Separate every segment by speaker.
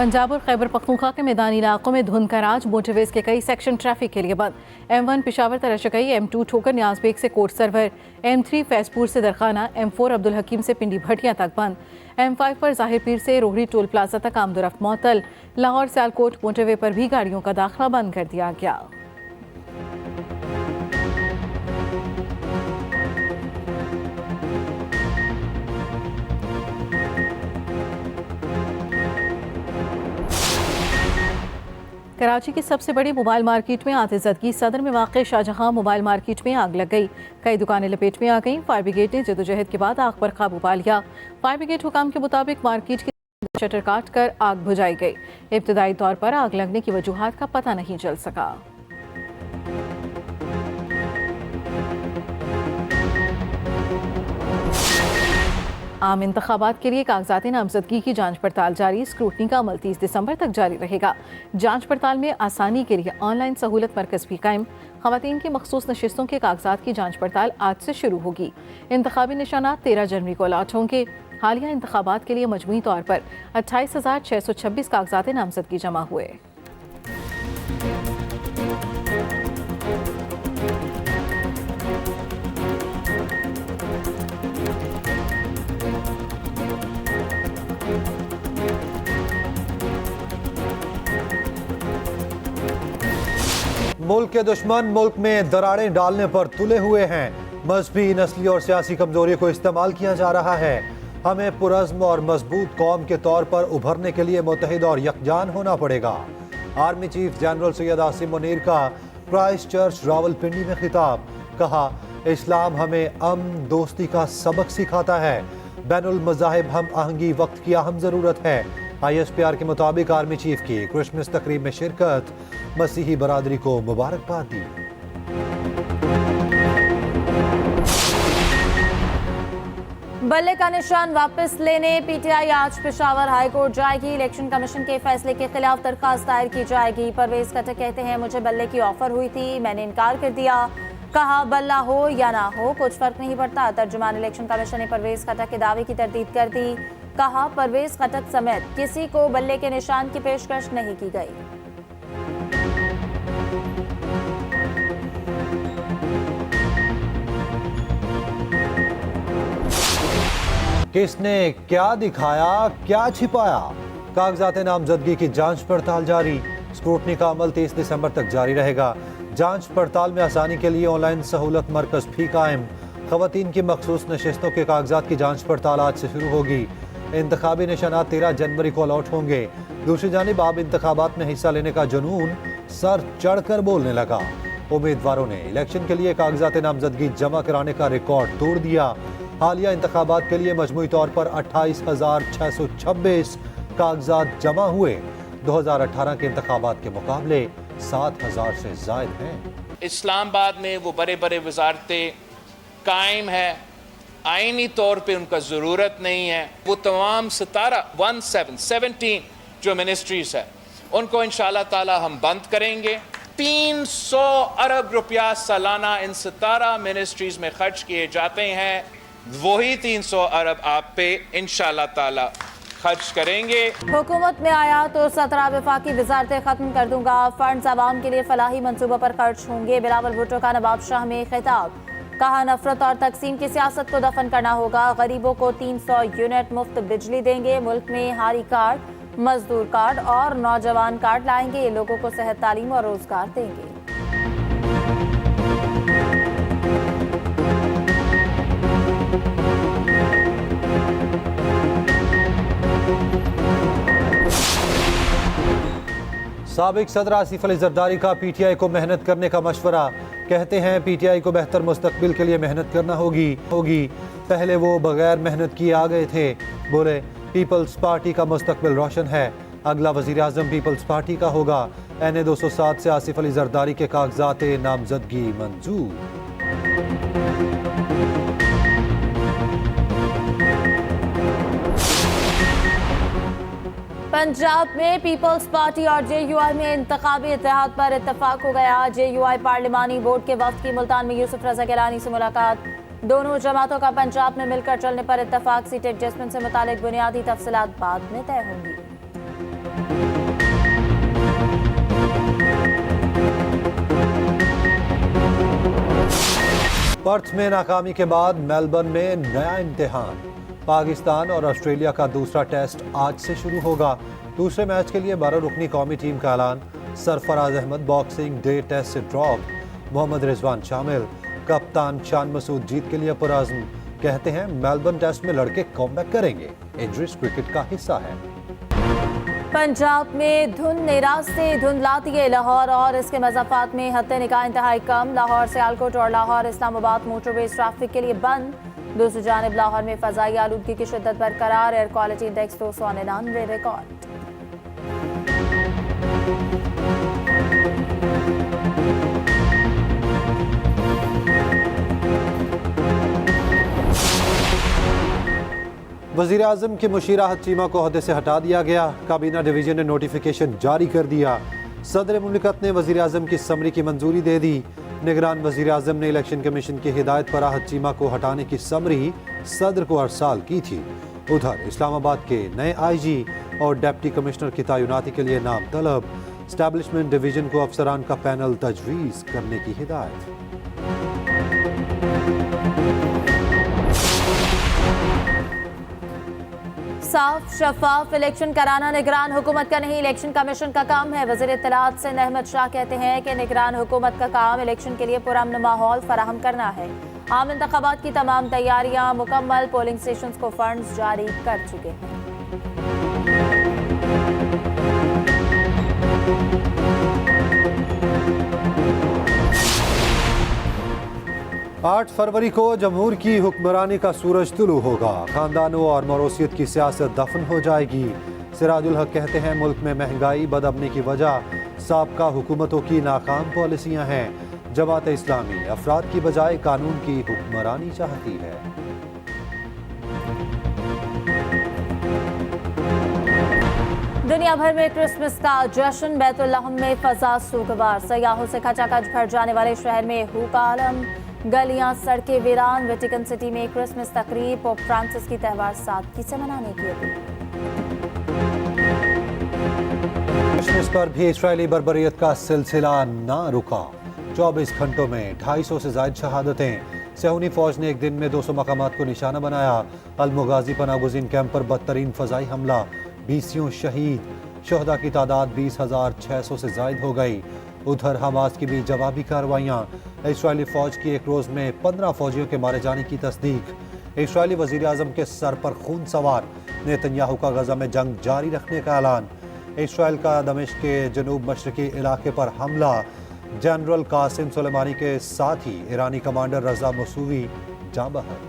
Speaker 1: पंजाब और खैबर पख्तूनख्वा के मैदानी इलाकों में धुंध का राज। मोटरवेज के कई सेक्शन ट्रैफिक के लिए बंद। M1 पिशावर तरशकई, M2 ठोकर न्याजबेग से कोट सरवर, M3 फैजपुर से दरखाना, M4 अब्दुल हकीम से पिंडी भटिया तक बंद। M5 पर जाहिर पीर से रोहड़ी टोल प्लाजा तक आमदोरफ्त मअतल। लाहौर सियालकोट मोटरवे पर भी गाड़ियों का दाखिला बंद कर दिया गया। कराची की सबसे बड़ी मोबाइल मार्केट में आतिशदगी। सदर में वाक़ शाहजहां मोबाइल मार्केट में आग लग गई। कई दुकानें लपेट में आ गईं। फायर ब्रिगेड ने जदोजहद के बाद आग पर काबू पा लिया। फायर ब्रिगेड हुकाम के मुताबिक मार्केट की शटर काट कर आग बुझाई गई। इब्तदाई तौर पर आग लगने की वजूहात का पता नहीं चल सका। आम इंतखाबात के लिए कागजात नामजदगी की जांच पड़ताल जारी। स्क्रूटनी का अमल 30 दिसंबर तक जारी रहेगा। जांच पड़ताल में आसानी के लिए ऑनलाइन सहूलत मरकज भी कायम। खवातीन की मखसूस नशिस्तों के कागजात की जांच पड़ताल आज से शुरू होगी। इंतखाबी निशानात 13 जनवरी को अलॉट होंगे। हालिया इंतखाबात के लिए मजमूई तौर पर 28,626 कागजात नामजदगी जमा हुए।
Speaker 2: मुल्क के दुश्मन मुल्क में दरारें डालने पर तुले हुए हैं। मजहबी, नस्ली और सियासी कमजोरी को इस्तेमाल किया जा रहा है। हमें पुरज़्म और मजबूत कौम के तौर पर उभरने के लिए मुत्तहिद और यकजान होना पड़ेगा। Army chief general Syed Asim Munir का क्राइस्ट चर्च रावलपिंडी में खिताब। कहा, इस्लाम हमें अमन दोस्ती का सबक सिखाता है। बैनुल मज़ाहिब हम आहंगी वक्त की अहम ज़रूरत है। ISPR के मुताबिक आर्मी चीफ की क्रिसमस तकरीब में शिरकत। मसीही बरादरी को मुबारकबाद दी।
Speaker 3: बल्ले का निशान वापस लेने PTI आज पेशावर हाई कोर्ट जाएगी। इलेक्शन कमीशन के फैसले के खिलाफ दरखास्त दायर की जाएगी। परवेज खट्टर कहते हैं, मुझे बल्ले की ऑफर हुई थी, मैंने इनकार कर दिया। कहा, बल्ला हो या ना हो कुछ फर्क नहीं पड़ता। तर्जुमान इलेक्शन कमीशन ने परवेज खट्टर के दावे की तरदीद कर दी। कहा, परवेज खट्टर समेत किसी को बल्ले के निशान की पेशकश नहीं की गई।
Speaker 2: किसने क्या दिखाया, क्या छिपाया? कागजात नामजदगी की जांच पड़ताल जारी। स्क्रूटनी का अमल 30 दिसंबर तक जारी रहेगा। जांच पड़ताल में आसानी के लिए ऑनलाइन सहूलत मरकज भी कायम। खवातीन की मखसूस नशिस्तों के कागजात की जांच पड़ताल आज से शुरू होगी। इंतखाबी निशानात 13 जनवरी को अलॉट होंगे। दूसरी जानिब अब इंतखाबात में हिस्सा लेने का जुनून सर चढ़कर बोलने लगा। उम्मीदवारों ने इलेक्शन के लिए कागजात नामजदगी जमा कराने का रिकॉर्ड तोड़ दिया। हालिया इंतखाबात के लिए मजमूई तौर पर 28,626 कागजात जमा हुए। 2018 के इंतखाबात के मुकाबले 7,000 से जायद हैं।
Speaker 4: इस्लामाबाद में वो बड़े बड़े वजारतें कायम है, आईनी तौर पे उनका ज़रूरत नहीं है। वो तमाम 17 जो मिनिस्ट्रीज है उनको इंशाअल्लाह ताला हम बंद करेंगे। 300 अरब रुपया सालाना इन 17 मिनिस्ट्रीज में खर्च किए जाते हैं। वही 300 अरब आप पे इंशाअल्लाह ताला खर्च करेंगे।
Speaker 3: हुकूमत में आया तो 17 वफाकी वजारतें खत्म कर दूंगा। फंड्स आवाम के लिए फलाही मंसूबों पर खर्च होंगे। बिलावल भुट्टो का नवाब शाह में खिताब। कहा, नफरत और तकसीम की सियासत को दफन करना होगा। गरीबों को 300 यूनिट मुफ्त बिजली देंगे। मुल्क में हारी कार्ड, मजदूर कार्ड और नौजवान कार्ड लाएंगे। लोगों को सेहत, तालीम और रोजगार देंगे।
Speaker 2: साबिक सदर आसिफ अली जरदारी का PTI को मेहनत करने का मशवरा। कहते हैं PTI को बेहतर मुस्तकबिल के लिए मेहनत करना होगी। पहले वो बगैर मेहनत किए आ गए थे। बोले, पीपल्स पार्टी का मुस्तकबिल रोशन है। अगला वज़ीर आज़म पीपल्स पार्टी का होगा। NA 207 से आसिफ अली जरदारी के कागजात नामजदगी मंजूर।
Speaker 3: पंजाब में पीपल्स पार्टी और JUI में इंतखाबी इत्तेहाद पर इत्तफाक हो गया। JUI पार्लिमानी बोर्ड के वफ्द की मुल्तान में यूसुफ रज़ा गिलानी से मुलाकात। दोनों जमातों का पंजाब में मिलकर चलने पर इत्तफाक। सीट एडजस्टमेंट से मुतालिक बुनियादी तफसीलात बाद में तय होंगी।
Speaker 2: पर्थ में नाकामी के बाद मेलबर्न में नया इम्तिहान। पाकिस्तान और ऑस्ट्रेलिया का दूसरा टेस्ट आज से शुरू होगा। दूसरे मैच के लिए 12 रुकनी कौमी टीम का ऐलान। Sarfaraz Ahmed boxing day test से ड्रॉप, मोहम्मद रिजवान शामिल। कप्तान शान मसूद जीत के लिए पुरअज़्म, कहते हैं मेलबर्न टेस्ट में लड़के कमबैक करेंगे। इंजरीज क्रिकेट का हिस्सा है।
Speaker 3: पंजाब में धुंध ने रास्ते धुंधलाती है। लाहौर और इसके मज़ाफ़ात में हत्ते निकाह इंतहाई कम। लाहौर सियालकोट और लाहौर इस्लामाबाद मोटरवेज ट्रैफिक के लिए बंद। दूसरी जानिब लाहौर में फ़ज़ाई आलूदगी की शिद्दत बरकरार। Air quality index 299 record.
Speaker 2: वज़ीर आज़म की मुशीरा चीमा को ओहदे से हटा दिया गया। काबीना डिवीजन ने नोटिफिकेशन जारी कर दिया। सदर मुमलिकत ने वज़ीर आज़म की समरी की मंजूरी दे दी। निगरान वज़ीर आज़म ने इलेक्शन कमीशन की हिदायत पर राहत चीमा को हटाने की समरी सदर को अरसाल की थी। उधर इस्लामाबाद के नए IG और डिप्टी कमिश्नर की तैनाती के लिए नाम तलब। एस्टैब्लिशमेंट डिवीजन को अफसरान का पैनल तजवीज़ करने की हिदायत।
Speaker 3: साफ शफाफ इलेक्शन कराना निगरान हुकूमत का नहीं, इलेक्शन कमीशन का काम है। वज़ीर इत्तलात सिंध अहमद शाह कहते हैं कि निगरान हुकूमत का काम इलेक्शन के लिए पुरअमन माहौल फराहम करना है। आम इंतखाबात की तमाम तैयारियां मुकम्मल। पोलिंग स्टेशन को फंड्स जारी कर चुके हैं।
Speaker 2: 8 फरवरी को जमहूर की हुक्मरानी का सूरज तुलू होगा। खानदानों और मौरूसियत की सियासत दफन हो जाएगी। सिराजुल हक कहते हैं मुल्क में महंगाई बदअमनी की वजह साबका हुकूमतों की नाकाम पॉलिसियां हैं। जमात इस्लामी अफराद की बजाय कानून की हुक्मरानी चाहती है।
Speaker 3: दुनिया भर में क्रिसमस का जश्न। बैतुल्लाहम में फजा सूगवार। सयाहों से खचाखच भर जाने वाले शहर में हू का आलम। गलियां सड़कें वीरान। वेटिकन सिटी में क्रिसमस तकरीब। पोप फ्रांसिस की त्यौहार सादगी से मनाने की अपील।
Speaker 2: क्रिसमस पर भी इस्राएली बर्बरियत का सिलसिला ना रुका। 24 घंटों में 250 से ज्यादा शहादतें। सेहूनी फौज ने एक दिन में 200 मकामात को निशाना बनाया। अलमुगाजी पनागुज़ीन कैंप पर बदतरीन फजाई हमला। 20 शहीद। शोहदा की तादाद 20,600 से जायद हो गई। उधर हमास की भी जवाबी कार्रवाइयाँ। इस्राएली फौज की एक रोज में 15 फौजियों के मारे जाने की तस्दीक। इस्राएली वजीर आजम के सर पर खून सवार। नेतन्याहू का गजा में जंग जारी रखने का ऐलान। इस्राएल का दमिश्क के जनूब मशरकी इलाके पर हमला। जनरल कासिम सुलेमानी के साथ ही ईरानी कमांडर रजा मसूवी जाँ बहक।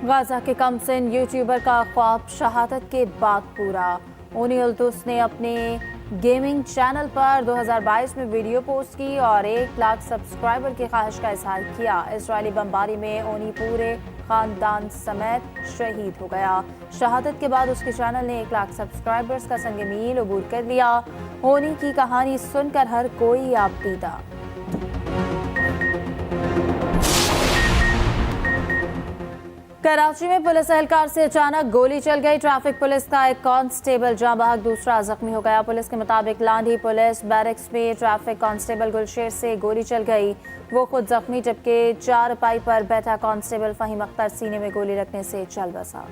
Speaker 3: गाजा के कमसिन यूट्यूबर का ख्वाब शहादत के बाद पूरा। ओनी उल्तुस ने अपने गेमिंग चैनल पर 2022 में वीडियो पोस्ट की और 1 लाख सब्सक्राइबर की ख्वाहिश का इजहार किया। इजरायली बमबारी में ओनी पूरे खानदान समेत शहीद हो गया। शहादत के बाद उसके चैनल ने 1 लाख सब्सक्राइबर्स का संग मील अबूर कर लिया। ओनी की कहानी सुनकर हर कोई आपदीदा। कराची में पुलिस एहलकार से अचानक गोली चल गई। ट्रैफिक पुलिस का एक कांस्टेबल जाँ बहक, दूसरा जख्मी हो गया। पुलिस के मुताबिक लांढी पुलिस बैरक्स में ट्रैफिक कांस्टेबल गुलशेर से गोली चल गई। वो खुद जख्मी, जबकि चारपाई पर बैठा कांस्टेबल फहीम अख्तर सीने में गोली लगने से चल बसा।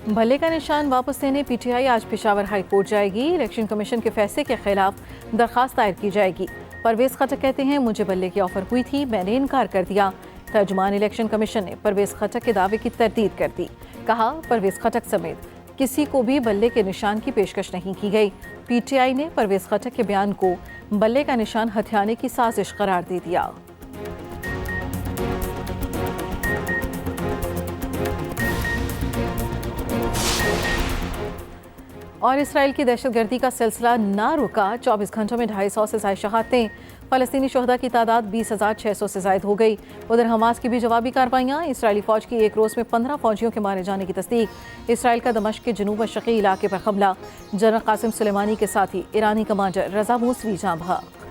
Speaker 1: भले का निशान वापस लेने PTI आज पेशावर हाई कोर्ट जाएगी। इलेक्शन कमीशन के फैसले के खिलाफ दरखास्त दायर की जाएगी। परवेज खटक कहते हैं मुझे बल्ले की ऑफर हुई थी, मैंने इनकार कर दिया। तर्जुमान इलेक्शन कमीशन ने परवेज खटक के दावे की तरदीद कर दी। कहा परवेज खटक समेत किसी को भी बल्ले के निशान की पेशकश नहीं की गई। PTI ने परवेज खटक के बयान को बल्ले का निशान हथियाने की साजिश करार दे दिया। और इसराइल की दहशतगर्दी का सिलसिला ना रुका। 24 घंटों में 250 से ज्यादा शहादतें। फ़लस्तीनी शोहदा की तादाद 20,600 से ज्यादा हो गई। उधर हमास की भी जवाबी कार्रवाइयाँ। इसराइली फ़ौज की एक रोज़ में 15 फ़ौजियों के मारे जाने की तस्दीक। इसराइल का दमिश्क के जनूब मशरक़ी इलाके पर हमला। जनरल कासिम सुलेमानी के साथ ही ईरानी कमांडर रजा मूसवी जाँ बहक।